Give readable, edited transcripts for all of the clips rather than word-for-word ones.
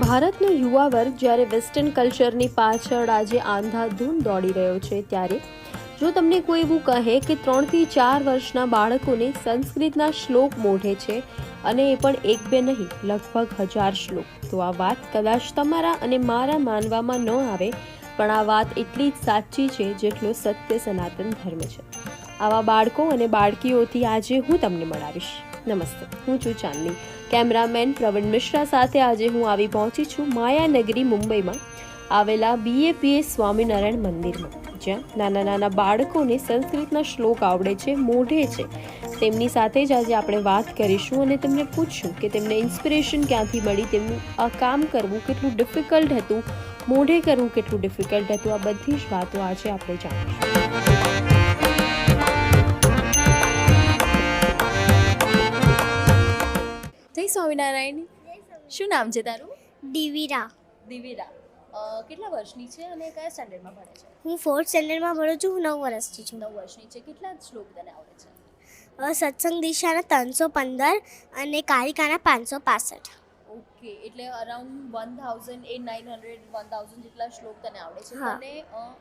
ભારતનો યુવા વર્ગ જ્યારે વેસ્ટર્ન કલ્ચરની પાછળ આજે આંધાધૂંધ દોડી રહ્યો છે, ત્યારે જો તમને કોઈ એવું કહે કે 3 થી 4 વર્ષના બાળકોને સંસ્કૃતના શ્લોક મોઢે છે અને એ પણ એક બે નહીં, લગભગ 1000 શ્લોક, તો આ વાત કદાચ તમારા અને મારા માનવામાં ન આવે, પણ આ વાત એટલી જ સાચી છે જેટલો સત્ય સનાતન ધર્મ છે. આવા બાળકો અને બાળકીઓથી આજે હું તમને મળાવીશ. નમસ્તે, હું છું ચાંદની. કેમેરામેન પ્રવીણ મિશ્રા સાથે આજે હું આવી પહોંચી છું માયાનગરી મુંબઈમાં આવેલા BAPS સ્વામિનારાયણ મંદિરમાં, જ્યાં નાના નાના બાળકોને સંસ્કૃતના શ્લોક આવડે છે, મોઢે છે. તેમની સાથે જ આજે આપણે વાત કરીશું અને તેમને પૂછશું કે તેમને ઇન્સ્પિરેશન ક્યાંથી મળી, તેમનું આ કામ કરવું કેટલું ડિફિકલ્ટ હતું, મોઢે કરવું કેટલું ડિફિકલ્ટ હતું. આ બધી જ વાતો આજે આપણે જાણીશું. જય સ્વામિનારાયણ. શું નામ છે તારું? દિવીરા. દિવીરા. કેટલા વર્ષની છે અને કયા સ્ટાન્ડર્ડમાં ભણે છે? હું 4th સ્ટેન્ડર્ડમાં ભણું છું. હું 9 વર્ષની છું. 9 વર્ષની છે. કેટલા શ્લોક તને આવડે છે? સત્સંગ દિશાના 315 અને કારિકાના 565. ઓકે, એટલે અરાઉન્ડ 1900 જેટલા શ્લોક તને આવડે છે. હા. અને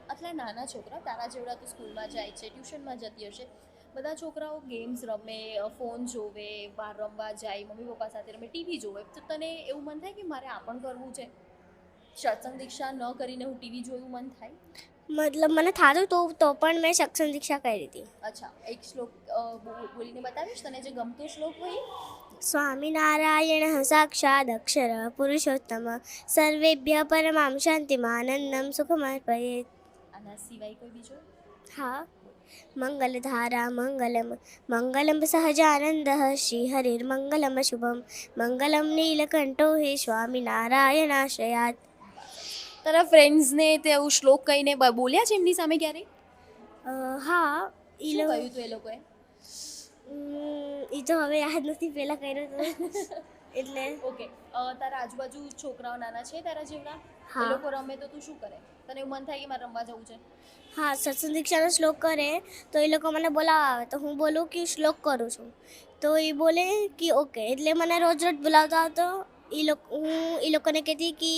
આટલા નાના છોકરા તારા જેવડા તો સ્કૂલમાં જાય છે, ટ્યુશનમાં જતી હશે. બધા છોકરાઓ ગેમ્સ રમે, ફોન જોવે, બહાર રમવા જાય, મમ્મી પપ્પા સાથે રમે, ટીવી જોવે, તો તને એવું મન થાય કે મારે આ પણ કરવું છે? સત્સંગ દીક્ષા ન કરીને હું ટીવી જોયું મન થાય? મતલબ મને થતું તો પણ મેં સત્સંગ દીક્ષા કરી હતી. અચ્છા, એક શ્લોક બોલીને બતાવીશ તને જે ગમતો શ્લોક હોય? સ્વામિનારાયણ સાક્ષાદ અક્ષર પુરુષોત્તમ સર્વેભ્ય પરમામ શાંતિમાનંદમ સુખમર્પયેત. આના સિવાય કોઈ બીજો? હા. મંગલધારા મંગલમ મંગલમ સહજાનંદ શ્રી હરિર્મંગલમ શુભમ મંગલમ નીલકંઠો હે સ્વામિનારાયણાશ્રયાત. તારા ફ્રેન્ડ્સને તે આવું શ્લોક કહીને બોલ્યા છે એમની સામે ક્યારેય? હા. શું કહ્યું તું એ લોકોએ? એ તો હવે યાદ નથી, પહેલાં કર્યું હતું એટલે. ઓકે, તારા આજુબાજુ છોકરાઓ નાના છે તારા જેવડા? હા. એ લોકો રમે તો તું શું કરે? તને એવું મન થાય કે મારે રમવા જવું છે? હા, સત્સંગ દીક્ષાનો શ્લોક કરે તો એ લોકો મને બોલાવવા આવે તો હું બોલું કે શ્લોક કરું છું, તો એ બોલે કે ઓકે, એટલે મને રોજ રોજ બોલાવતા હતો. હું એ લોકોને કહેતી કે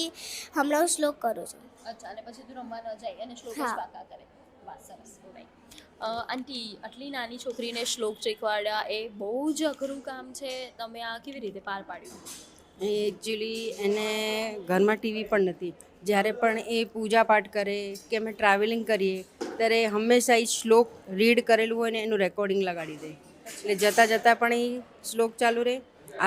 હમણાં હું શ્લોક કરું છું. અચ્છા, અને પછી તું રમવા ન જાય અને શ્લોક જ હા. પાકા કરે. વાહ, સરસ. આંટી, આટલી નાની છોકરીને શ્લોક શીખવાડ્યા એ બહુ જ અઘરું કામ છે. તમે આ કેવી રીતે પાર પાડ્યું? એકચ્યુઅલી એને ઘરમાં ટીવી પણ નથી. જ્યારે પણ એ પૂજા પાઠ કરે કે અમે ટ્રાવેલિંગ કરીએ ત્યારે હંમેશા એ શ્લોક રીડ કરેલું હોય ને એનું રેકોર્ડિંગ લગાડી દે, એટલે જતાં જતાં પણ એ શ્લોક ચાલુ રહે,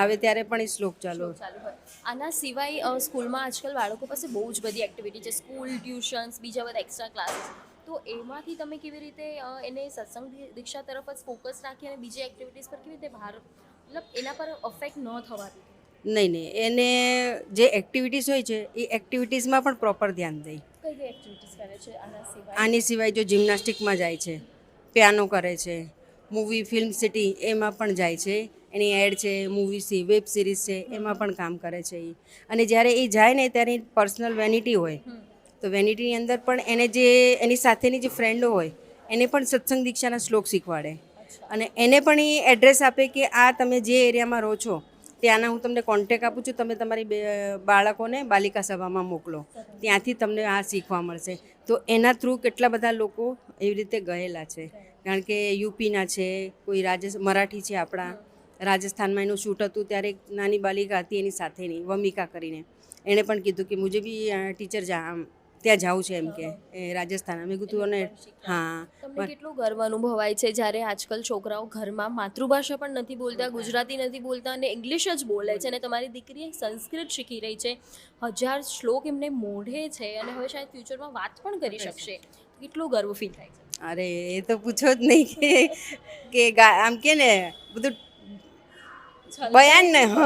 આવે ત્યારે પણ એ શ્લોક ચાલુ શ્લોક ચાલુ હોય. આના સિવાય સ્કૂલમાં આજકાલ બાળકો પાસે બહુ જ બધી એક્ટિવિટી છે, સ્કૂલ, ટ્યુશન્સ, બીજા બધા એક્સ્ટ્રા ક્લાસીસ. તો એમાંથી તમે કેવી રીતે એને સત્સંગ દીક્ષા તરફ જ ફોકસ રાખી અને બીજી એક્ટિવિટીઝ પર કેવી રીતે બહાર, મતલબ એના પર અફેક્ટ ન થવા દીધી? નહીં, એને જે એક્ટિવિટીઝ હોય છે એ એક્ટિવિટીઝમાં પણ પ્રોપર ધ્યાન દે. કઈ કઈ એક્ટિવિટીઝ કરે છે આના સિવાય? આની સિવાય જો જિમ્નાસ્ટિકમાં જાય છે, પિયાનો કરે છે, મૂવી ફિલ્મ સિટી એમાં પણ જાય છે, એની એડ છે, મૂવી છે, વેબ સિરીઝ છે, એમાં પણ કામ કરે છે એ. અને જ્યારે એ જાય ને ત્યારે પર્સનલ વેનિટી હોય, તો વેનિટીની અંદર પણ એને જે એની સાથેની જે ફ્રેન્ડો હોય એને પણ સત્સંગ દીક્ષાના શ્લોક શીખવાડે. અને એને પણ એ એડ્રેસ આપે કે આ તમે જે એરિયામાં રહો છો ત્યાંના હું તમને કોન્ટેક આપું છું, તમે તમારી બાળકોને બાલિકા સભામાં મોકલો, ત્યાંથી તમને આ શીખવા મળશે. તો એના થ્રુ કેટલા બધા લોકો એવી રીતે ગયેલા છે. કારણ કે યુપીના છે, કોઈ મરાઠી છે, આપણા રાજસ્થાનમાં એનું શૂટ હતું ત્યારે એક નાની બાલિકા હતી એની સાથેની વમિકા કરીને, એણે પણ કીધું કે મુજે બી ટીચર ત્યાં જાવું છે એમ કે રાજસ્થાન. અમે કીધું અને હા. તમને કેટલું ગર્વ અનુભવાય છે જ્યારે આજકાલ છોકરાઓ ઘરમાં માતૃભાષા પણ નથી બોલતા, ગુજરાતી નથી બોલતા અને ઇંગ્લિશ જ બોલે છે, અને તમારી દીકરી સંસ્કૃત શીખી રહી છે, 1000 શ્લોક એમને મોઢે છે અને હવે શાયદ ફ્યુચરમાં વાત પણ કરી શકશે. કેટલું ગર્વ ફીલ થાય છે? અરે એ તો પૂછો જ નહીં કે આમ કે ને બધું બયાન ને. હા,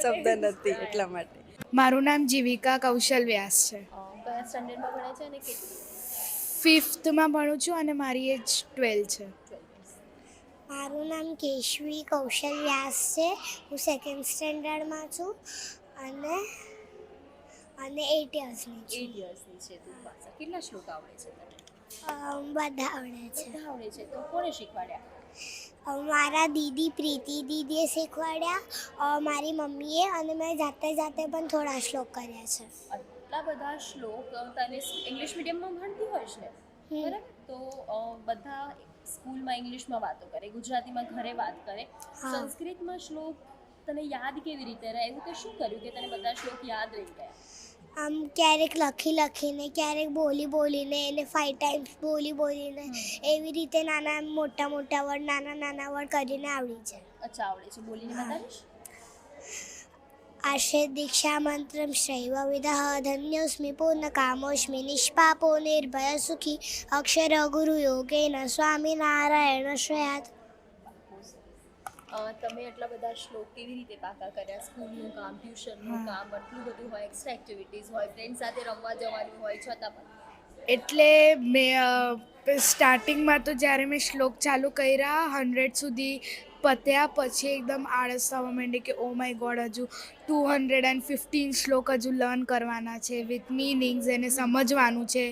શબ્દ નથી એટલા માટે. મારું નામ જીવિકા કૌશલ વ્યાસ છે. કયા સ્ટાન્ડર્ડમાં ભણે છે અને કેટલું? 5thમાં ભણું છું અને મારી એજ 12 છે. મારું નામ કેશવી કૌશલ વ્યાસ છે. હું 2nd સ્ટેન્ડર્ડમાં છું અને 8 યર્સની છું. 8 યર્સની છે તું. પાછા કેટલા શ્લોક આવડે છે તને? બધા આવડે છે. બધા આવડે છે. તો કોણે શીખવાડ્યા? મારા દીદી પ્રીતિ દીદીએ શીખવાડ્યા, મારી મમ્મીએ, અને મેં જાતે જાતે પણ થોડા શ્લોક કર્યા છે. આટલા બધા શ્લોક તને ઇંગ્લિશ મીડિયમમાં ભણતી હોય છે બરાબર, તો બધા સ્કૂલમાં ઇંગ્લિશમાં વાતો કરે, ગુજરાતીમાં ઘરે વાત કરે, હા. સંસ્કૃતમાં શ્લોક તને યાદ કેવી રીતે રહે? એવું તે શું કર્યું કે તને બધા શ્લોક યાદ રહી ગયા? આમ ક્યારેક લખીને, ક્યારેક બોલીને, એને 5 ટાઈમ્સ બોલીને, એવી રીતે નાના મોટા વર્ડ, નાના વર્ડ કરીને આવડી જાય. અચ્છા, આવડે છે. બોલીને બતાવીશ? આશે દીક્ષા મંત્રમ શૈવ વિદઃ ધન્યોસ્મિ પૂર્ણકામોસ્મિ નિષ્પાપો નિર્ભય સુખી અક્ષર ગુરુ યોગેન સ્વામિનારાયણ શ્રેયાત. તમે એટલા બધા શ્લોક કેવી રીતે પાકા કર્યા? સ્કૂલનું કામ, ટ્યુશનનું કામ, આટલું બધું હોય, એક્સ્ટ્રા એક્ટિવિટીઝ હોય, ફ્રેન્ડ સાથે રમવા જવાનું હોય, છતાં પણ એટલે મેં સ્ટાર્ટિંગમાં તો જ્યારે મેં શ્લોક ચાલુ કર્યા 100 સુધી પત્યા પછી એકદમ આળસ થવા માંડી કે ઓ માય ગોડ, હજુ 215 શ્લોક હજુ લર્ન કરવાના છે વિથ મીનિંગ્સ, એને સમજવાનું છે,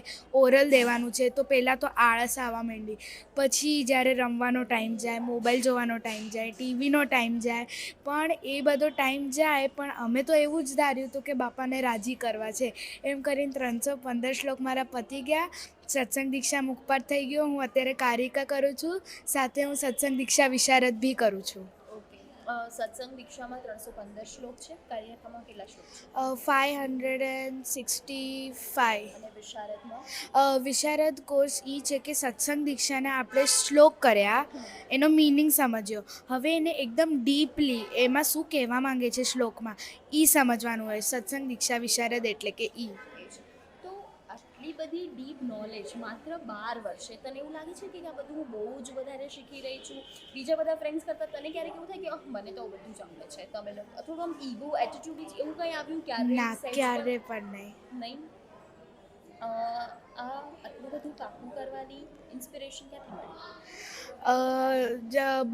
ઓરલ દેવાનું છે. તો પહેલાં તો આળસ આવવા માંડી. પછી જ્યારે રમવાનો ટાઈમ જાય, મોબાઈલ જોવાનો ટાઈમ જાય, ટીવીનો ટાઈમ જાય, પણ એ બધો ટાઈમ જાય પણ અમે તો એવું જ ધાર્યું હતું કે બાપાને રાજી કરવા છે. એમ કરીને 315 શ્લોક મારા પતી ગયા. સત્સંગ દીક્ષા મુખપાઠ થઈ ગયો. હું અત્યારે કારિકા કરું છું, સાથે હું સત્સંગ દીક્ષા વિશારદ બી કરું છું. ઓકે. સત્સંગ દીક્ષામાં 315 શ્લોક છે, કાર્યક્રમમાં કેટલા શ્લોક છે? 565. અને વિશારદમાં? વિશારદ કોર્સ એ છે કે સત્સંગ દીક્ષાને આપણે શ્લોક કર્યા, એનો મિનિંગ સમજ્યો, હવે એને એકદમ ડીપલી એમાં શું કહેવા માંગે છે શ્લોકમાં એ સમજવાનું હોય. સત્સંગ દીક્ષા વિશારદ એટલે કે ઈ. તો આટલી બધી ડીપ નોલેજ માત્ર 12 વર્ષે, તને એવું લાગે છે કે આ બધું હું બહુ જ વધારે શીખી રહી છું બીજા બધા ફ્રેન્ડ્સ કરતાં? તને ક્યારેક એવું થાય કે મને તો બધું જ આવડે છે, તમે લોકો થોડું આમ ઈગો એટીટ્યુડ એવું કંઈ આવ્યું ક્યારે? ના, ક્યારે પણ નહીં. આટલું બધું પાકું કરવાની ઇન્સ્પિરેશન ક્યાંથી મળી?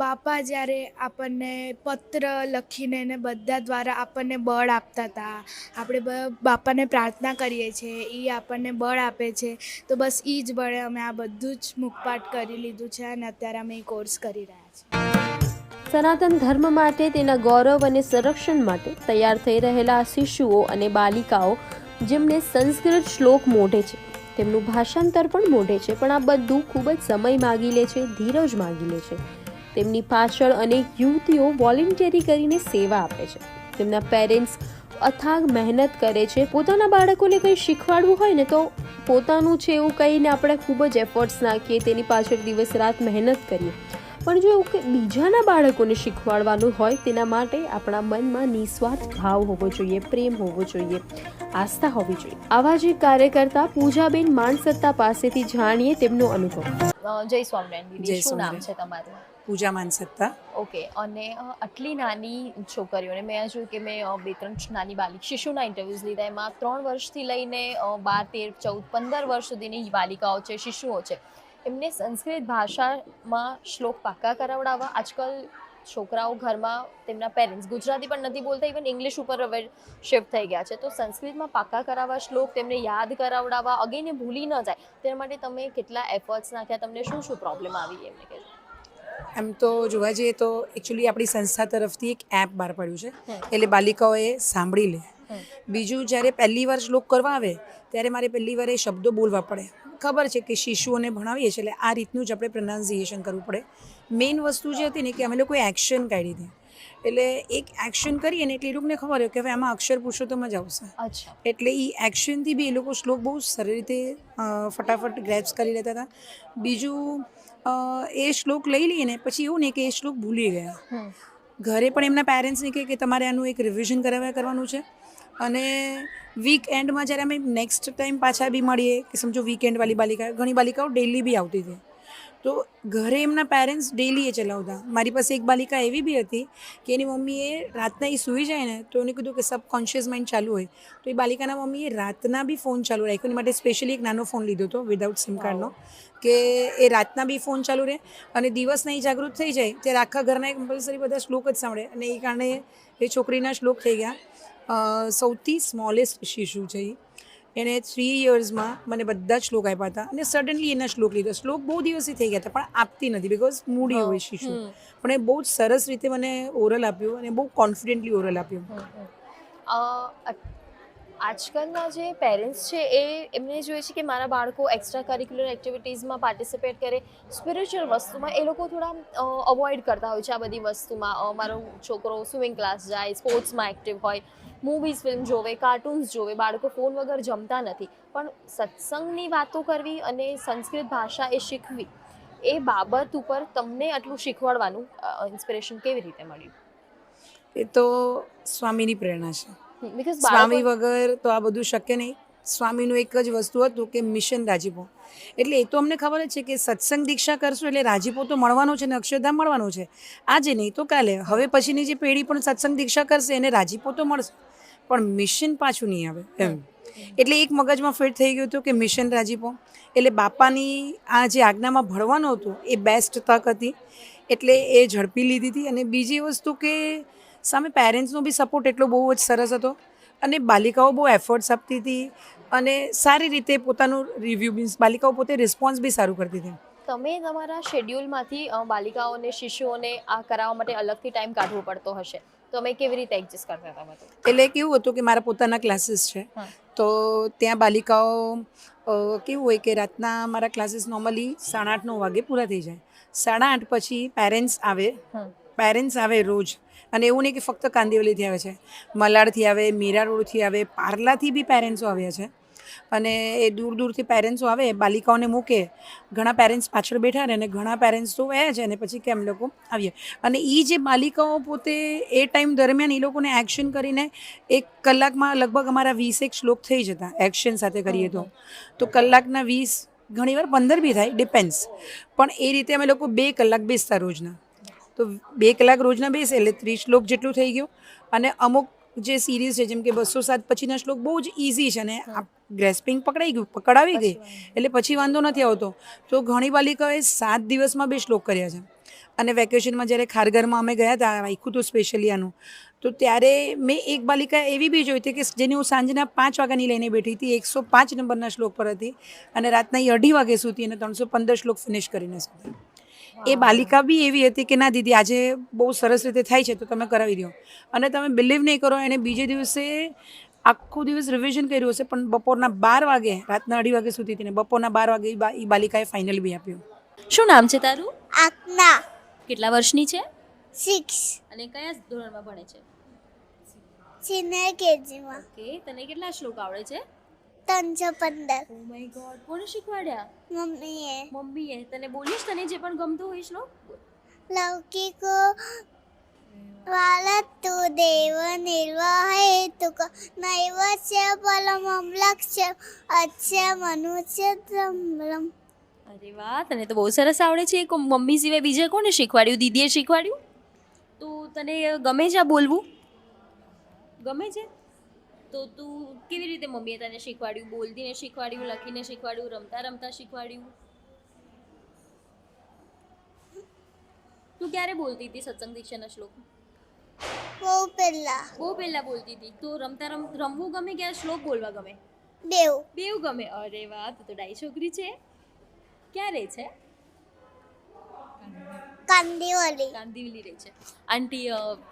બાપા જ્યારે આપણને પત્ર લખીને ને બધા દ્વારા આપણને બળ આપતા હતા, આપણે બાપાને પ્રાર્થના કરીએ છીએ, એ આપણને બળ આપે છે. તો બસ એ જ બળે અમે આ બધું જ મુખપાઠ કરી લીધું છે અને અત્યારે અમે એ કોર્સ કરી રહ્યા છીએ. સનાતન ધર્મ માટે, તેના ગૌરવ અને સંરક્ષણ માટે તૈયાર થઈ રહેલા શિશુઓ અને બાલિકાઓ જેમને સંસ્કૃત શ્લોક મોઢે છે, તેમનું ભાષાંતર પણ મોઢે છે, પણ આ બધું ખૂબ જ સમય માગી લે છે, ધીરજ માગી લે છે. તેમની પાછળ અનેક યુવતીઓ વોલેન્ટરી કરીને સેવા આપે છે. તેમના પેરેન્ટ્સ અથાગ મહેનત કરે છે. પોતાના બાળકોને કંઈ શીખવાડવું હોય ને તો પોતાનું છે એવું કહીને આપણે ખૂબ જ એફર્ટ્સ નાખીએ, તેની પાછળ દિવસ રાત મહેનત કરીએ. પણ જો એવું કે બીજાના બાળકોને શીખવાડવાનું હોય, તેના માટે આપણા મનમાં નિસ્વાર્થ ભાવ હોવો જોઈએ, પ્રેમ હોવો જોઈએ, આસ્થા હોવી જોઈએ. આવા જ એક કાર્યકર્તા પૂજાબેન માનસત્તા પાસેથી જાણીએ તેમનો અનુભવ. જય સ્વામિનારાયણ દીદી, શું નામ છે તમારું? પૂજા માનસત્તા. ઓકે. અને આટલી નાની છોકરીઓને મેં જોયું કે મેં 2-3 નાની બાલિક શિશુના ઇન્ટરવ્યૂઝ લીધા, એમાં 3 વર્ષથી લઈને 12, 13, 14, 15 વર્ષ સુધીની બાલિકાઓ છે, શિશુઓ છે, એમને સંસ્કૃત ભાષામાં શ્લોક પાકા કરાવડાવવા. આજકાલ છોકરાઓ ઘરમાં તેમના પેરેન્ટ્સ ગુજરાતી પણ નથી બોલતા, ઇવન ઇંગ્લિશ ઉપર હવે શિફ્ટ થઈ ગયા છે. તો સંસ્કૃતમાં પાકા કરાવવા શ્લોક, તેમને યાદ કરાવડાવવા, અગેન એ ભૂલી ન જાય, તેના માટે તમે કેટલા એફર્ટ્સ નાખ્યા? તમને શું પ્રોબ્લેમ આવી એમને કહેજો? એમ તો જોવા જઈએ તો એકચ્યુઅલી આપણી સંસ્થા તરફથી એક એપ બહાર પડ્યું છે, એટલે બાલિકાઓએ સાંભળી લે. બીજું, જ્યારે પહેલી વાર શ્લોક કરવા આવે ત્યારે મારે પહેલી વાર એ શબ્દો બોલવા પડે. ખબર છે કે શિશુઓને ભણાવીએ છીએ એટલે આ રીતનું જ આપણે પ્રોનાઉન્સિએશન કરવું પડે. મેઇન વસ્તુ જે હતી ને કે અમે લોકોએ એક્શન કાઢી હતી, એટલે એક એક્શન કરીએ ને એટલે એ લોકોને ખબર હોય કે હવે આમાં અક્ષર પુરુષોત્તમ જ આવશે. એટલે એ એક્શનથી બી એ લોકો શ્લોક બહુ સરળ રીતે ફટાફટ ગ્રેપ્સ કરી લેતા હતા. બીજું, એ શ્લોક લઈ લઈએ ને પછી એવું નહીં કે એ શ્લોક ભૂલી ગયા. ઘરે પણ એમના પેરેન્ટ્સને કહે કે તમારે આનું એક રિવિઝન કરવાનું છે. અને વીક એન્ડમાં જ્યારે અમે નેક્સ્ટ ટાઈમ પાછા બી મળીએ, કે સમજો વીકેન્ડવાળી બાલિકા, ઘણી બાલિકાઓ ડેલી બી આવતી હતી, તો ઘરે એમના પેરેન્ટ્સ ડેલી એ ચલાવતા. મારી પાસે એક બાલિકા એવી બી હતી કે એની મમ્મીએ રાતના એ સૂઈ જાય ને તો એને કીધું કે સબકોન્શિયસ માઇન્ડ ચાલુ હોય, તો એ બાલિકાના મમ્મીએ રાતના બી ફોન ચાલુ રાખ્યો. એની માટે સ્પેશિયલી એક નાનો ફોન લીધો હતો વિધાઉટ સિમ કાર્ડનો, કે એ રાતના બી ફોન ચાલુ રહે અને દિવસના એ જાગૃત થઈ જાય ત્યારે આખા ઘરના એક કમ્પલસરી બધા શ્લોક જ સાંભળે. અને એ કારણે એ છોકરીના શ્લોક થઈ ગયા. સૌથી સ્મોલેસ્ટ શિશુ છે એ, એણે 3 યર્સમાં મને બધા જ શ્લોક આપ્યા હતા અને સડનલી એના શ્લોક લીધા. શ્લોક બહુ દિવસથી થઈ ગયા હતા પણ આપતી નથી બિકોઝ મૂડી હોય શિશુ. પણ એ બહુ જ સરસ રીતે મને ઓરલ આપ્યું અને બહુ કોન્ફિડન્ટલી ઓરલ આપ્યું. આજકાલના જે પેરેન્ટ્સ છે એમને જોઈએ છે કે મારા બાળકો એક્સ્ટ્રા કરિક્યુલર એક્ટિવિટીઝમાં પાર્ટિસિપેટ કરે, સ્પિરિચ્યુઅલ વસ્તુમાં એ લોકો થોડા અવોઇડ કરતા હોય છે આ બધી વસ્તુમાં. મારો છોકરો સ્વિમિંગ ક્લાસ જાય, સ્પોર્ટ્સમાં એક્ટિવ હોય, મૂવીઝ ફિલ્મ જોવે, કાર્ટૂન્સ જોવે, બાળકો ફોન વગર જમતા નથી. પણ સત્સંગની વાતો કરવી અને સંસ્કૃત ભાષા એ શીખવી એ બાબત ઉપર તમને આટલું શીખવાડવાનું ઇન્સ્પિરેશન કેવી રીતે મળ્યું? એ તો સ્વામીની પ્રેરણા છે. બિકોઝ સ્વામી વગર તો આ બધું શક્ય નહીં. સ્વામીનું એક જ વસ્તુ હતું કે મિશન રાજીપો. એટલે એ તો અમને ખબર જ છે કે સત્સંગ દીક્ષા કરશું એટલે રાજીપો તો મળવાનો છે ને અક્ષરધામ મળવાનું છે. આજે નહીં તો કાલે. હવે પછીની જે પેઢી પણ સત્સંગ દીક્ષા કરશે એને રાજીપો તો મળશે પણ મિશન પાછું નહીં આવે એમ. એટલે એક મગજમાં ફિટ થઈ ગયું હતું કે મિશન રાજીપો એટલે બાપાની આ જે આજ્ઞામાં ભળવાનું હતું એ બેસ્ટ તક હતી એટલે એ ઝડપી લીધી હતી. અને બીજી વસ્તુ કે સામે પેરેન્ટ્સનો બી સપોર્ટ એટલો બહુ જ સરસ હતો અને બાલિકાઓ બહુ એફર્ટ્સ આપતી હતી અને સારી રીતે પોતાનું રિવ્યૂ મીન્સ બાલિકાઓ પોતે રિસ્પોન્સ બી સારું કરતી હતી. તમે તમારા શેડ્યુલમાંથી બાલિકાઓને શિશુઓને આ કરાવવા માટે અલગથી ટાઈમ કાઢવો પડતો હશે, તો તમે કેવી રીતે એડજસ્ટ કરતા હતા બધું? એટલે કેવું હતું કે મારા પોતાના ક્લાસીસ છે તો ત્યાં બાલિકાઓ કેવું હોય કે રાતના મારા ક્લાસીસ નોર્મલી 8:30-9 વાગે પૂરા થઈ જાય. 8:30 પછી પેરેન્ટ્સ આવે રોજ. અને એવું નહીં કે ફક્ત કાંદિવલીથી આવે છે, મલાડથી આવે, મીરા રોડથી આવે, પાર્લાથી બી પેરેન્ટ્સો આવ્યા છે. અને એ દૂર દૂરથી પેરેન્ટ્સો આવે, બાલિકાઓને મૂકે. ઘણા પેરેન્ટ્સ પાછળ બેઠા રહે અને ઘણા પેરેન્ટ્સ તો આવ્યા છે અને પછી કે અમે લોકો આવીએ. અને એ જે બાલિકાઓ પોતે એ ટાઈમ દરમિયાન એ લોકોને એક્શન કરીને 1 કલાકમાં લગભગ અમારા 20 શ્લોક થઈ જતા એક્શન સાથે કરીએ તો કલાકના 20, ઘણીવાર 15 બી થાય, ડિપેન્ડ્સ. પણ એ રીતે અમે લોકો 2 કલાક બેસતા રોજના. તો 2 કલાક રોજના બેસે એટલે 30 શ્લોક જેટલું થઈ ગયું. અને અમુક જે સિરીઝ છે જેમ કે 207 પછીના શ્લોક બહુ જ ઇઝી છે અને ગ્રેસ્પિંગ પકડાવી ગઈ એટલે પછી વાંધો નથી આવતો. તો ઘણી બાલિકાઓએ 7 દિવસમાં 2 શ્લોક કર્યા છે. અને વેકેશનમાં જ્યારે ખારઘરમાં અમે ગયા હતા, રાખ્યું હતું સ્પેશિયલી આનું, તો ત્યારે મેં એક બાલિકા એવી બી જોઈ હતી કે જેની હું સાંજના 5 વાગ્યાની લઈને બેઠી હતી, 105 નંબરના શ્લોક પર હતી અને રાતના 2:30 વાગ્યા સુધી એને 315 શ્લોક ફિનિશ કરીને સુધી. એ બાલિકા બી એવી હતી કે ના દીદી આજે બહુ સરસ રીતે થાય છે તો તમે કરાવી દો. અને તમે બિલીવ નહીં કરો, એને બીજે દિવસે આખો દિવસ રિવિઝન કર્યું હશે પણ બપોરના 12 વાગે, રાતના 2:30 વાગ્યા સુધી તેને બપોરના 12 વાગે એ બાલિકાએ ફાઇનલ બી આપ્યું. શું નામ છે તારું? આજ્ઞા. કેટલા વર્ષની છે 6 અને કયા ધોરણમાં ભણે છે? સિનિયર કેજીમાં. ઓકે, તને કેટલા શ્લોક આવડે છે? 315. ઓ માય ગોડ, કોણે શીખવાડ્યા? મમ્મીએ. મમ્મીએ. તને બોલીશ તને જે પણ ગમતું હોય શ્લોક? લૌકિકો વાલત્તુ દેવ નિર્વાહેતુક નૈવસ્ય ફલમં લક્ષ્ય અચ્ય મનુષ્ય ધમ્રમ. અરે વાહ, તને તો બહુ સરસ આવડે છે. મમ્મી સિવાય બીજા કોને શીખવાડ્યું? દીદીએ શીખવાડ્યું? તો તને ગમે છે આ બોલવું? ગમે છે? તો તું કેવી રીતે મમ્મીએ તને શીખવાડ્યું? બોલતીને શીખવાડ્યું, લખીને શીખવાડ્યું, રમતા રમતા શીખવાડ્યું? તું ક્યારે બોલતી હતી સત્સંગ દીક્ષાના શ્લોક? બહુ પહેલા બોલતી હતી. તો રમવું ગમે કે આ શ્લોક બોલવા ગમે? બેવ ગમે. અરે વાહ, તું તો ડાઈ છોકરી છે. ક્યાં રહે છે? કાંદિવલી રહે છે. આંટી,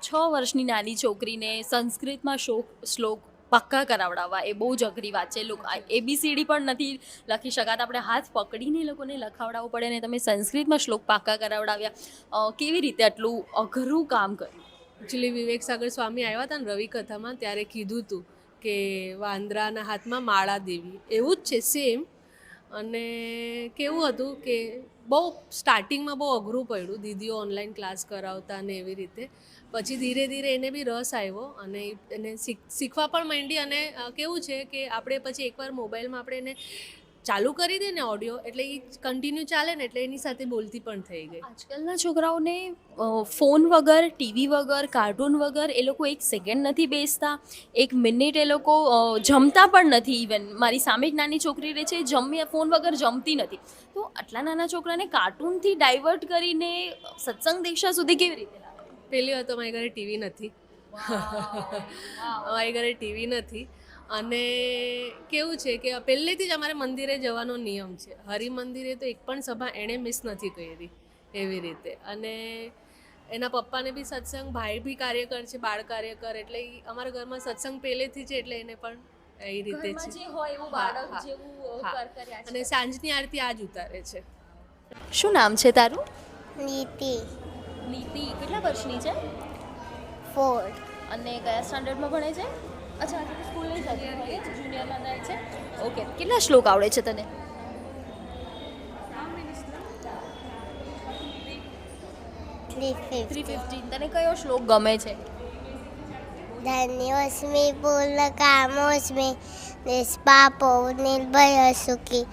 6 વર્ષની નાની છોકરીને સંસ્કૃતમાં શ્લોક પક્કા કરાવડાવવા એ બહુ જ અઘરી વાત છે. લોકો ABCD પણ નથી લખી શકાતા, આપણે હાથ પકડીને એ લોકોને લખાવડાવવું પડે ને તમે સંસ્કૃતમાં શ્લોક પાક્કા કરાવડાવ્યા. કેવી રીતે આટલું અઘરું કામ કર્યું? એકચ્યુઅલી વિવેક સાગર સ્વામી આવ્યા હતા ને રવિ કથામાં, ત્યારે કીધું હતું કે વાંદરાના હાથમાં માળા દેવી, એવું જ છે સેમ. અને કેવું હતું કે બહુ સ્ટાર્ટિંગમાં બહુ અઘરું પડ્યું, દીદીઓ ઓનલાઈન ક્લાસ કરાવતા ને એવી રીતે. પછી ધીરે ધીરે એને બી રસ આવ્યો અને એને શીખવા પણ માંડી. અને કેવું છે કે આપણે પછી એકવાર મોબાઈલમાં આપણે એને ચાલુ કરી દે ને ઓડિયો, એટલે એ કન્ટિન્યુ ચાલે ને એટલે એની સાથે બોલતી પણ થઈ ગઈ. આજકાલના છોકરાઓને ફોન વગર, ટીવી વગર, કાર્ટૂન વગર એ લોકો 1 સેકન્ડ નથી બેસતા, 1 મિનિટ એ લોકો જમતા પણ નથી. ઇવન મારી સામે એક નાની છોકરી રહે છે, ફોન વગર જમતી નથી. તો આટલા નાના છોકરાને કાર્ટૂનથી ડાયવર્ટ કરીને સત્સંગ દીક્ષા સુધી કેવી રીતે લાવે? પહેલી વાત તો અમારી ઘરે ટીવી નથી. અમારી ઘરે ટીવી નથી અને કેવું છે કે પહેલેથી જ અમારે મંદિરે જવાનો નિયમ છે. હરિમંદિરે તો એક પણ સભા એણે મિસ નથી કરી એવી રીતે. અને એના પપ્પાને બી સત્સંગ, ભાઈ બી કાર્યકર છે, બાળ કાર્યકર, એટલે ઈ અમારા ઘરમાં સત્સંગ પહેલેથી છે, એટલે એને પણ એ રીતે ઘરમાં છે. જે હોય એવું હા, બાળક હા, જેવું હા. કર્યા અને છે. સાંજની આરતી આ જ ઉતારે છે. શું નામ છે તારું? નીતિ નીતિ. કેટલા વર્ષની છે? 4 અને કયા સ્ટાન્ડર્ડમાં ભણે છે? અચ્છા, આજે સ્કૂલ નહીં જતી હોય, જુનિયરમાં જાય છે. ઓકે. કેટલા શ્લોક આવડે છે તને? 350 315. તને કયો શ્લોક ગમે છે? ધન્યોસ્મિ પૂર્ણકામોસ્મિ નિષ્પાપો નિર્ભય સુખી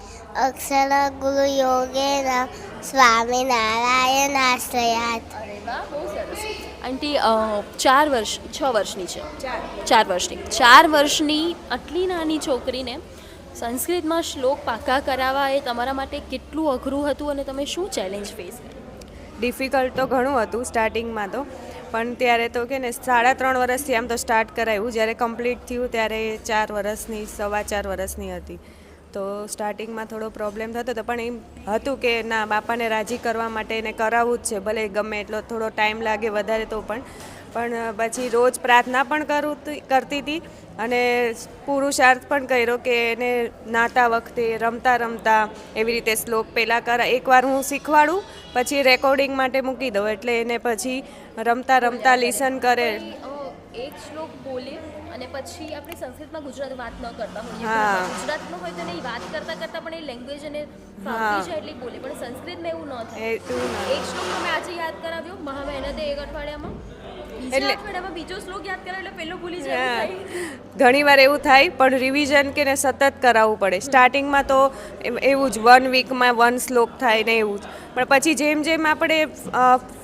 અક્ષર ગુરુ યોગેન સ્વામિનારાયણાશ્રયાત. અરે વાહ, બહુ સરસ. આંટી 4 વર્ષ, 6 વર્ષની છે. 4 વર્ષની. 4 વર્ષની આટલી નાની છોકરીને સંસ્કૃતમાં શ્લોક પાકા કરાવવા એ તમારા માટે કેટલું અઘરું હતું અને તમે શું ચેલેન્જ ફેસ કરી? ડિફિકલ્ટ તો ઘણું હતું સ્ટાર્ટિંગમાં તો, પણ ત્યારે તો કે ને 3.5 વર્ષથી આમ તો સ્ટાર્ટ કરાવ્યું. જ્યારે કમ્પ્લીટ થયું ત્યારે 4 વર્ષની, 4.25 વર્ષની હતી. તો સ્ટાર્ટિંગમાં થોડો પ્રોબ્લેમ થતો હતો, પણ એમ હતું કે ના, બાપાને રાજી કરવા માટે એને કરાવવું જ છે, ભલે ગમે એટલો થોડો ટાઈમ લાગે વધારે તો પણ પછી રોજ પ્રાર્થના પણ કરતી હતી અને પુરુષાર્થ પણ કર્યો કે એને નાતા વખતે રમતા રમતા એવી રીતે શ્લોક પહેલાં એકવાર હું શીખવાડું, પછી રેકોર્ડિંગ માટે મૂકી દઉં, એટલે એને પછી રમતા રમતા લિસન કરે. એક શ્લોક બોલે અને પછી આપણે સંસ્કૃતમાં ગુજરાત વાત ન કરતા હોઈએ, હા. ગુજરાતમાં હોય તો નહીં, વાત કરતા કરતા પણ એ લેંગ્વેજ એને ફાવતી છે એટલે બોલે, પણ સંસ્કૃતમાં એવું ન થાય. એક શ્લોક તમે આજે યાદ કરાવ્યો મહા મહેનતે એક અઠવાડિયામાં, બીજા અઠવાડિયામાં બીજો શ્લોક યાદ કરાવ્યો એટલે પેલો ભૂલી જાય. ઘણી વાર એવું થાય, પણ રિવિઝન કે ને સતત કરાવવું પડે. સ્ટાર્ટિંગમાં તો એવું જ 1 વીકમાં 1 શ્લોક થાય ને એવું જ, પણ પછી જેમ જેમ આપણે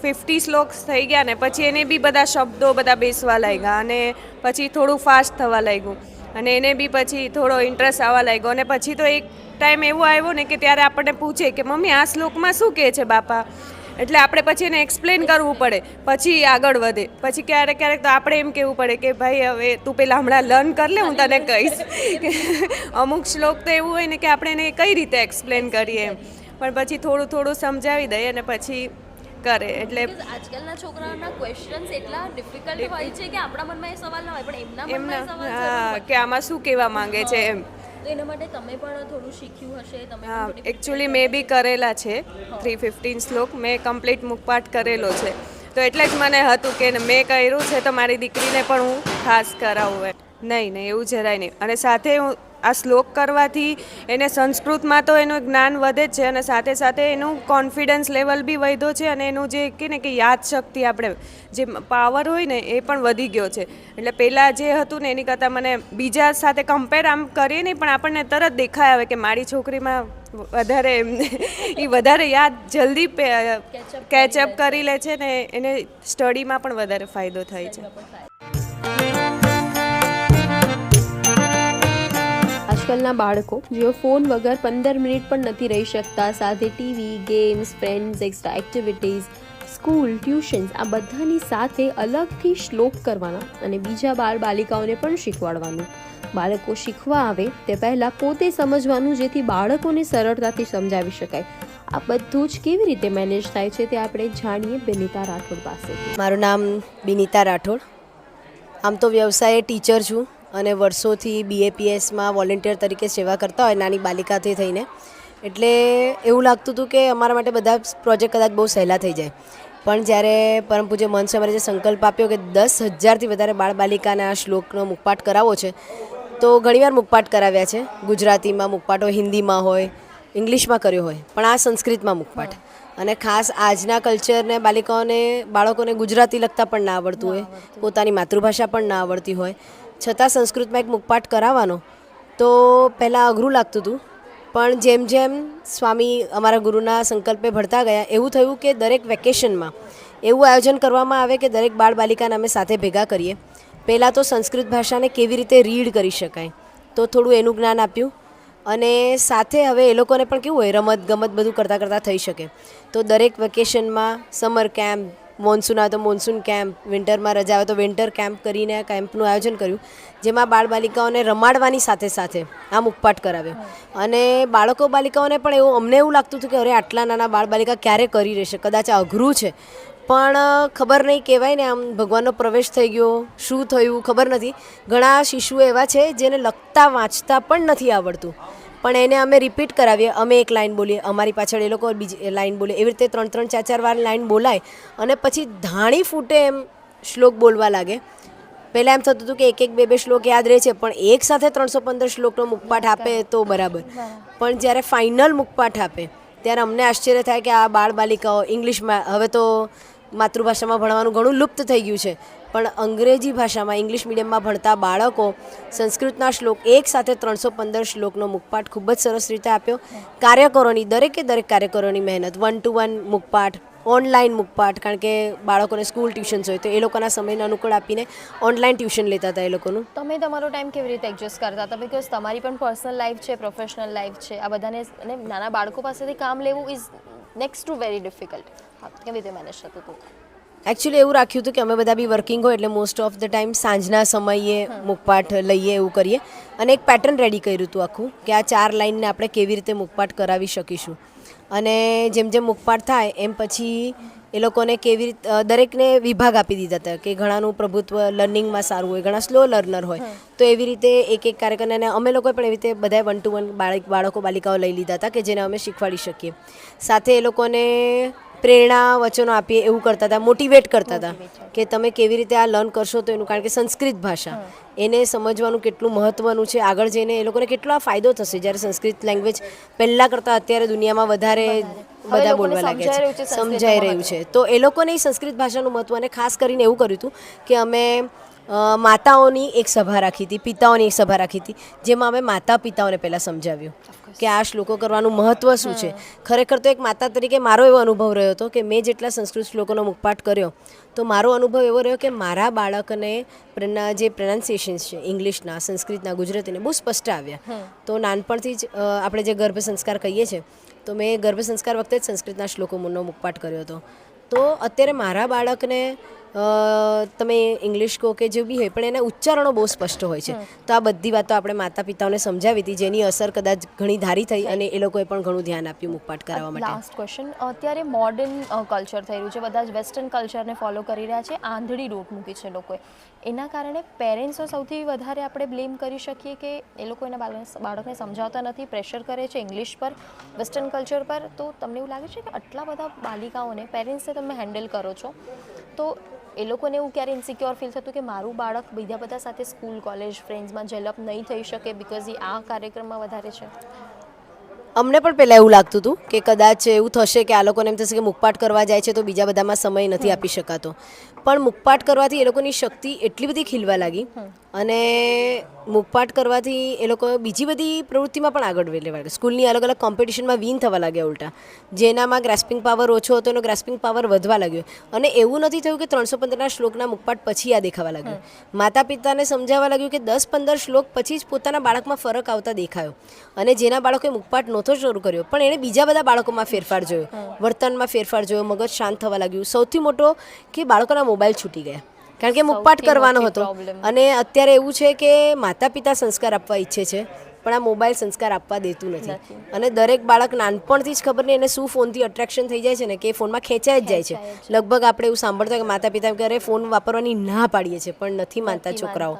50 શ્લોક્સ થઈ ગયા ને પછી એને બી બધા શબ્દો બધા બેસવા લાગ્યા અને પછી થોડું ફાસ્ટ થવા લાગ્યું અને એને બી પછી થોડો ઇન્ટરેસ્ટ આવવા લાગ્યો. અને પછી તો એક ટાઈમ એવો આવ્યો ને કે ત્યારે આપણને પૂછે કે મમ્મી આ શ્લોકમાં શું કહે છે બાપા, એટલે આપણે પછી એને એક્સપ્લેન કરવું પડે, પછી આગળ વધે. પછી ક્યારેક ક્યારેક તો આપણે એમ કહેવું પડે કે ભાઈ હવે તું પહેલાં હમણાં લર્ન કર લે, હું તને કહીશ. અમુક શ્લોક તો એવું હોય ને કે આપણે એને કઈ રીતે એક્સપ્લેન કરીએ એમ, પણ પછી થોડું થોડું સમજાવી દઈએ અને પછી કરે. એટલે આજકાલના છોકરાઓના ક્વેશ્ચન્સ એટલા ડિફિકલ્ટ હોય છે કે આપણા મનમાં એ સવાલ ના હોય, પણ એમના મનમાં એ સવાલ જરૂર હા, હોય. કે આમાં શું કહેવા માંગે છે એમ. તો એના માટે તમે પણ થોડું શીખ્યું હશે, તમે હા, પણ થોડી એકચ્યુઅલી મેં બી કરેલા છે 315 શ્લોક, મેં કમ્પ્લીટ મુખપાઠ કરેલો છે. તો એટલે જ મને હતું કે મેં કર્યું છે તો મારી દીકરીને પણ હું ખાસ કરાવું એમ. નહીં એવું જરાય નહીં. અને સાથે હું આ શ્લોક કરવાથી એને સંસ્કૃતમાં તો એનું જ્ઞાન વધે જ છે અને સાથે સાથે એનું કોન્ફિડન્સ લેવલ બી વધ્યો છે અને એનું જે કે ને કે યાદશક્તિ, આપણે જે પાવર હોય ને એ પણ વધી ગયો છે. એટલે પહેલાં જે હતું ને એની કરતાં મને બીજા સાથે કમ્પેર આમ કરીએ નહીં, પણ આપણને તરત દેખાય આવે કે મારી છોકરીમાં વધારે એ વધારે યાદ જલ્દી કેચઅપ કરી લે છે ને એને સ્ટડીમાં પણ વધારે ફાયદો થાય છે. આજકાલના બાળકો જેઓ ફોન વગર 15 મિનિટ પણ નથી રહી શકતા, સાથે TV, games, friends, extra activities, school, tuitions, આ બધાની સાથે અલગથી શ્લોક કરવાના અને બીજા બાલિકાઓને પણ શીખવાડવાનું. બાળકો શીખવા આવે તે પહેલાં પોતે સમજવાનું, જેથી બાળકોને સરળતાથી સમજાવી શકાય. આ બધું જ કેવી રીતે મેનેજ થાય છે તે આપણે જાણીએ બિનિતા રાઠોડ પાસે. મારું નામ બિનિતા રાઠોડ. આમ તો વ્યવસાયે ટીચર છું અને વર્ષોથી BAPSમાં વોલેન્ટિયર તરીકે સેવા કરતા હોય નાની બાલિકાથી થઈને, એટલે એવું લાગતું હતું કે અમારા માટે બધા પ્રોજેક્ટ કદાચ બહુ સહેલા થઈ જાય. પણ જ્યારે પરમ પૂજ્ય મહંત સ્વામીએ જે સંકલ્પ આપ્યો કે 10,000થી વધારે બાળબાલિકાને આ શ્લોકનો મુખપાઠ કરાવવો છે, તો ઘણીવાર મુખપાઠ કરાવ્યા છે. ગુજરાતીમાં મુખપાઠ હોય, હિન્દીમાં હોય, ઇંગ્લિશમાં કર્યો હોય, પણ આ સંસ્કૃતમાં મુખપાઠ. અને ખાસ આજના કલ્ચરને બાળકોને ગુજરાતી લખતા પણ ના આવડતું હોય, પોતાની માતૃભાષા પણ ના આવડતી હોય, છતાં સંસ્કૃતમાં એક મુખપાઠ કરાવવાનો તો પહેલાં અઘરું લાગતું હતું. પણ જેમ જેમ સ્વામી અમારા ગુરુના સંકલ્પે ભળતા ગયા, એવું થયું કે દરેક વેકેશનમાં એવું આયોજન કરવામાં આવે કે દરેક બાળબાલિકાને અમે સાથે ભેગા કરીએ. પહેલાં તો સંસ્કૃત ભાષાને કેવી રીતે રીડ કરી શકાય, તો થોડું એનું જ્ઞાન આપ્યું. અને સાથે હવે એ લોકોને પણ કેવું હોય, રમત ગમત બધું કરતાં કરતાં થઈ શકે. તો દરેક વેકેશનમાં સમર કેમ્પ, મોન્સૂન આવે તો મોન્સૂન કેમ્પ, વિન્ટરમાં રજા આવે તો વિન્ટર કેમ્પ કરીને કેમ્પનું આયોજન કર્યું, જેમાં બાળબાલિકાઓને રમાડવાની સાથે સાથે આ મુખપાઠ કરાવ્યો. અને બાલિકાઓને પણ અમને એવું લાગતું હતું કે અરે આટલા નાના બાળબાલિકા ક્યારે કરી રહેશે, કદાચ આ અઘરું છે. પણ ખબર નહીં, કહેવાય ને આમ ભગવાનનો પ્રવેશ થઈ ગયો, શું થયું ખબર નથી. ઘણા શિશુઓ એવા છે જેને લખતા વાંચતા પણ નથી આવડતું, પણ એને અમે રિપીટ કરાવીએ. અમે એક લાઈન બોલીએ, અમારી પાછળ એ લોકો બીજી લાઈન બોલે, એવી રીતે 3-3, 4-4 વાર લાઈન બોલાય અને પછી ધાણી ફૂટે એમ શ્લોક બોલવા લાગે. પહેલાં એમ થતું હતું કે 1-2 શ્લોક યાદ રહે છે, પણ એક સાથે 315 શ્લોકનો મુખપાઠ આપે તો બરાબર. પણ જ્યારે ફાઇનલ મુખપાઠ આપે ત્યારે અમને આશ્ચર્ય થાય કે આ બાળબાલિકાઓ ઇંગ્લિશમાં, હવે તો માતૃભાષામાં ભણવાનું ઘણું લુપ્ત થઈ ગયું છે, પણ અંગ્રેજી ભાષામાં ઇંગ્લિશ મીડિયમમાં ભણતા બાળકો સંસ્કૃતના શ્લોક એક સાથે 315 શ્લોકનો મુખપાઠ ખૂબ જ સરસ રીતે આપ્યો. કાર્યકરોની દરેક કાર્યકરોની મહેનત, 1-to-1 મુખપાઠ, ઓનલાઈન મુખપાઠ, કારણ કે બાળકોને સ્કૂલ ટ્યુશન્સ હોય તો એ લોકોના સમયને અનુકૂળ આપીને ઓનલાઈન ટ્યુશન લેતા હતા એ લોકોનું. તમે તમારો ટાઈમ કેવી રીતે એડજસ્ટ કરતા હતા? બિકોઝ તમારી પણ પર્સનલ લાઈફ છે, પ્રોફેશનલ લાઈફ છે, આ બધાને અને નાના બાળકો પાસેથી કામ લેવું is next to very difficult. કેવી રીતે મેનેજ થતું હતું? એકચ્યુઅલી એવું રાખ્યું હતું કે અમે બધા બી વર્કિંગ હોય એટલે મોસ્ટ ઓફ ધ ટાઈમ સાંજના સમયે મુખપાઠ લઈએ, એવું કરીએ. અને એક પેટર્ન રેડી કર્યું હતું આખું કે આ 4 લાઈનને આપણે કેવી રીતે મુખપાઠ કરાવી શકીશું. અને જેમ જેમ મુખપાઠ થાય એમ પછી એ લોકોને કેવી રીતે દરેકને વિભાગ આપી દીધા હતા કે ઘણાનું પ્રભુત્વ લર્નિંગમાં સારું હોય, ઘણા સ્લો લર્નર હોય, તો એવી રીતે એક કાર્યક્રમ. અને અમે લોકોએ પણ એવી રીતે બધાએ 1-to-1 બાળકો-બાલિકાઓ લઈ લીધા હતા કે જેને અમે શીખવાડી શકીએ. સાથે એ લોકોને પ્રેરણા વચનો આપીએ એવું કરતા હતા, મોટિવેટ કરતા હતા કે તમે કેવી રીતે આ લર્ન કરશો તો એનું, કારણ કે સંસ્કૃત ભાષા એને સમજવાનું કેટલું મહત્ત્વનું છે, આગળ જઈને એ લોકોને કેટલો આ ફાયદો થશે જ્યારે સંસ્કૃત લેંગ્વેજ પહેલાં કરતાં અત્યારે દુનિયામાં વધારે બધા બોલવા લાગ્યા છે, સમજાઈ રહ્યું છે. તો એ લોકોને સંસ્કૃત ભાષાનું મહત્ત્વ, અને ખાસ કરીને એવું કર્યું હતું કે અમે માતાઓની એક સભા રાખી હતી, પિતાઓની એક સભા રાખી હતી, જેમાં અમે માતા પિતાઓને પહેલાં સમજાવ્યું કે આ શ્લોકો કરવાનું મહત્ત્વ શું છે. ખરેખર તો એક માતા તરીકે મારો એવો અનુભવ રહ્યો હતો કે મેં જેટલા સંસ્કૃત શ્લોકોનો મુખપાઠ કર્યો તો મારો અનુભવ એવો રહ્યો કે મારા બાળકને જે પ્રોનાઉન્સિએશન્સ છે ઇંગ્લિશના, સંસ્કૃતના, ગુજરાતીને બહુ સ્પષ્ટ આવ્યા. તો નાનપણથી જ આપણે જે ગર્ભ સંસ્કાર કહીએ છીએ, તો મેં ગર્ભ સંસ્કાર વખતે જ સંસ્કૃતના શ્લોકોનો મુખપાઠ કર્યો હતો. તો અત્યારે મારા બાળકને તમે ઇંગ્લિશ કહો કે જે બી હોય, પણ એના ઉચ્ચારણો બહુ સ્પષ્ટ હોય છે. તો આ બધી વાતો આપણે માતા પિતાઓને સમજાવી હતી, જેની અસર કદાચ ઘણી ધારી થઈ અને એ લોકોએ પણ ઘણું ધ્યાન આપ્યું મુખપાઠ કરાવવા માટે. લાસ્ટ ક્વેશ્ચન, અત્યારે મોડર્ન કલ્ચર થઈ રહ્યું છે, બધા જ વેસ્ટર્ન કલ્ચરને ફોલો કરી રહ્યા છે, આંધળી રોક મૂકી છે લોકોએ. એના કારણે પેરેન્ટ્સો સૌથી વધારે આપણે બ્લેમ કરી શકીએ કે એ લોકો એના બાળકને સમજાવતા નથી, પ્રેશર કરે છે ઇંગ્લિશ પર, વેસ્ટર્ન કલ્ચર પર. તો તમને એવું લાગે છે કે આટલા બધા બાલિકાઓને પેરેન્ટ્સે તમે હેન્ડલ કરો છો, તો એ લોકોને એવું ક્યારે ઇન્સિક્યોર ફીલ થતું કે મારું બાળક બીજા બધા સાથે સ્કૂલ, કોલેજ, ફ્રેન્ડ્સમાં ડેવલપ નહીં થઈ શકે બિકોઝ એ આ કાર્યક્રમમાં વધારે છે? અમને પણ પહેલાં એવું લાગતું હતું કે કદાચ એવું થશે કે આ લોકોને એમ થશે કે મુખપાઠ કરવા જાય છે તો બીજા બધામાં સમય નથી આપી શકાતો. પણ મુખપાઠ કરવાથી એ લોકોની શક્તિ એટલી બધી ખીલવા લાગી અને મુખપાઠ કરવાથી એ લોકો બીજી બધી પ્રવૃત્તિમાં પણ આગળ લેવા લાગ્યા. સ્કૂલની અલગ અલગ કોમ્પિટિશનમાં વિન થવા લાગ્યા ઉલટા. જેનામાં ગ્રેસ્પિંગ પાવર ઓછો હતો એનો ગ્રેસ્પિંગ પાવર વધવા લાગ્યો. અને એવું નથી થયું કે 315 શ્લોકના મુખપાઠ પછી આ દેખાવા લાગ્યું. માતા પિતાને સમજાવવા લાગ્યું કે 10-15 શ્લોક પછી જ પોતાના બાળકમાં ફરક આવતા દેખાયો. અને જેના બાળકોએ મુખપાઠ નહોતો શરૂ કર્યો પણ એણે બીજા બધા બાળકોમાં ફેરફાર જોયો, વર્તનમાં ફેરફાર જોયો, મગજ શાંત થવા લાગ્યું. સૌથી મોટો કે બાળકોના મોબાઈલ છૂટી ગયા, કારણ કે મુખપાઠ કરવાનો હતો. અને અત્યારે એવું છે કે માતા પિતા સંસ્કાર આપવા ઈચ્છે છે પણ આ મોબાઈલ સંસ્કાર આપવા દેતું નથી. અને દરેક બાળક નાનપણથી જ ખબર નહીં એને શું ફોનથી અટ્રેક્શન થઈ જાય છે ને કે ફોનમાં ખેંચાઈ જ જાય છે. લગભગ આપણે એવું સાંભળતા કે માતા પિતા કરે ફોન વાપરવાની ના પાડીએ છીએ પણ નથી માનતા છોકરાઓ.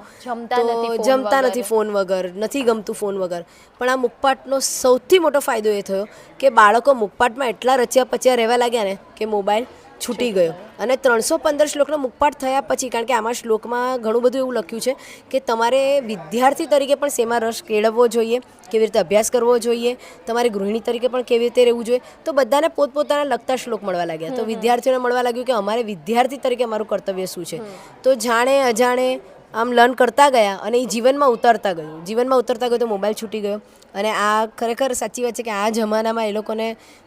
તો જમતા નથી ફોન વગર, નથી ગમતું ફોન વગર. પણ આ મુખપાઠનો સૌથી મોટો ફાયદો એ થયો કે બાળકો મુખપાઠમાં એટલા રચ્યા પચ્યા રહેવા લાગ્યા ને કે મોબાઈલ છૂટી ગયો. અને 315 શ્લોકનો મુખપાઠ થયા પછી, કારણ કે આમાં શ્લોકમાં ઘણું બધું એવું લખ્યું છે કે તમારે વિદ્યાર્થી તરીકે પણ શેમાં રસ કેળવવો જોઈએ, કેવી રીતે અભ્યાસ કરવો જોઈએ, તમારે ગૃહિણી તરીકે પણ કેવી રીતે રહેવું જોઈએ. તો બધાને પોતપોતાના લગતા શ્લોક મળવા લાગ્યા. તો વિદ્યાર્થીઓને મળવા લાગ્યું કે અમારે વિદ્યાર્થી તરીકે અમારું કર્તવ્ય શું છે. તો જાણે અજાણે આમ લર્ન કરતા ગયા અને એ જીવનમાં ઉતરતા ગયું તો મોબાઈલ છૂટી ગયો. અને આ ખરેખર સાચી વાત છે કે આ જમાનામાં એ લોકોને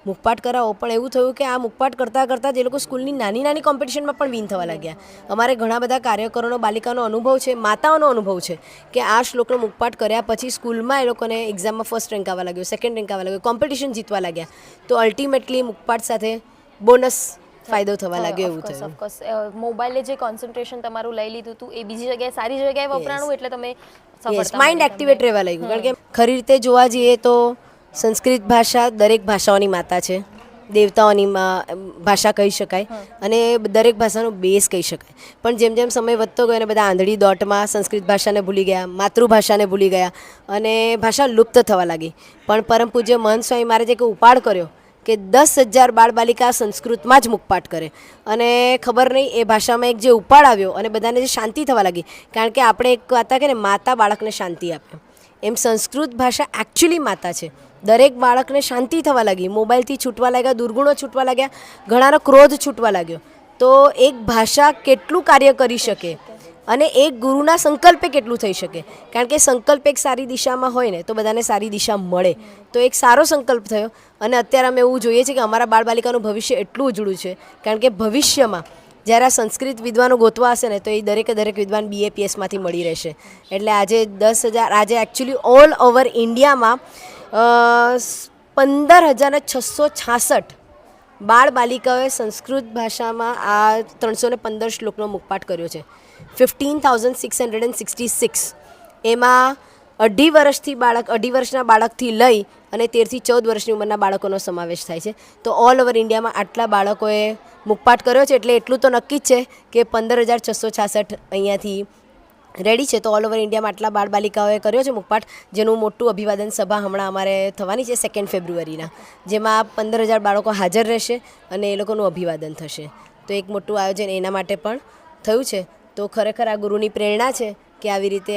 મુખપાઠ કરાવો પણ એવું થયું કે આ મુખપાઠ કરતાં જ એ લોકો સ્કૂલની નાની નાની કોમ્પિટિશનમાં પણ વિન થવા લાગ્યા. અમારે ઘણા બધા કાર્યકરોનો, બાલિકાનો અનુભવ છે, માતાઓનો અનુભવ છે કે આ શ્લોકનો મુખપાઠ કર્યા પછી સ્કૂલમાં એ લોકોને એક્ઝામમાં ફર્સ્ટ રેન્ક આવવા લાગ્યો, સેકન્ડ રેન્ક આવવા લાગ્યો, કોમ્પિટિશન જીતવા લાગ્યા. તો અલ્ટિમેટલી મુખપાઠ સાથે બોનસ ફાયદો થવા લાગ્યો એવું થયું. ઓફકોર્સ મોબાઈલે જે કોન્સન્ટ્રેશન તમારું લઈ લીધું હતું એ બીજી જગ્યાએ સારી જગ્યાએ વપરાણું એટલે તમે સફળતા માઇન્ડ મળી એક્ટિવેટ રહેવા લાગ્યું. કારણ કે ખરી રીતે જોવા જઈએ તો સંસ્કૃત ભાષા દરેક ભાષાઓની માતા છે, દેવતાઓની ભાષા કહી શકાય અને દરેક ભાષાનો બેઝ કહી શકાય. પણ જેમ જેમ સમય વધતો ગયો અને બધા આંધળી દોટમાં સંસ્કૃત ભાષાને ભૂલી ગયા, માતૃભાષાને ભૂલી ગયા અને ભાષા લુપ્ત થવા લાગી. પણ પરમ પૂજ્ય મહંત સ્વામી મહારાજે એક ઉપાડ કર્યો કે 10,000 બાળ બાલિકા સંસ્કૃતમાં જ મુખપાઠ કરે. અને ખબર નહીં એ ભાષામાં એક જે ઉપાડ આવ્યો અને બધાને જે શાંતિ થવા લાગી. કારણ કે આપણે એક વાત કે ને માતા બાળકને શાંતિ આપે, એમ સંસ્કૃત ભાષા એકચ્યુઅલી માતા છે. દરેક બાળકને શાંતિ થવા લાગી, મોબાઈલથી છૂટવા લાગ્યા, દુર્ગુણો છૂટવા લાગ્યા, ઘણાનો ક્રોધ છૂટવા લાગ્યો. તો એક ભાષા કેટલું કાર્ય કરી શકે અને એક ગુરુના સંકલ્પે કેટલું થઈ શકે. કારણ કે સંકલ્પ એક સારી દિશામાં હોય ને તો બધાને સારી દિશા મળે. તો એક સારો સંકલ્પ થયો અને અત્યારે અમે એવું જોઈએ છીએ કે અમારા બાળ બાલિકાનું ભવિષ્ય એટલું ઉજળું છે. કારણ કે ભવિષ્યમાં જ્યારે આ સંસ્કૃત વિદ્વાનો ગોતવા હશે ને તો એ દરેકે દરેક વિદ્વાન BAPSમાંથી મળી રહેશે. એટલે આજે 10,000 આજે એકચ્યુઅલી ઓલ ઓવર ઇન્ડિયામાં 15,666 બાળ બાલિકાઓએ સંસ્કૃત ભાષામાં આ 315 શ્લોકનો મુખપાઠ કર્યો છે. 15,666 એમાં અઢી વર્ષના બાળકથી લઈ અને 13 થી 14 વર્ષની ઉંમરના બાળકોનો સમાવેશ થાય છે. તો ઓલ ઓવર ઇન્ડિયામાં આટલા બાળકોએ મુખપાઠ કર્યો છે. એટલે એટલું તો નક્કી જ છે કે 15,666 અહીંયાથી રેડી છે. તો ઓલ ઓવર ઇન્ડિયામાં આટલા બાળ બાલિકાઓએ કર્યો છે મુખપાઠ, જેનું મોટું અભિવાદન સભા હમણાં અમારે થવાની છે 2 ફેબ્રુઆરીના, જેમાં 15,000 બાળકો હાજર રહેશે અને એ લોકોનું અભિવાદન થશે. તો એક મોટું આયોજન એના માટે પણ થયું છે. તો ખરેખર આ ગુરુની પ્રેરણા છે કે આવી રીતે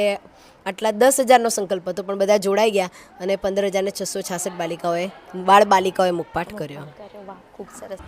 આટલા 10,000નો સંકલ્પ હતો પણ બધા જોડાઈ ગયા અને 15,666 બાળ બાલિકાઓએ મુખપાઠ કર્યો. વાહ, ખૂબ સરસ.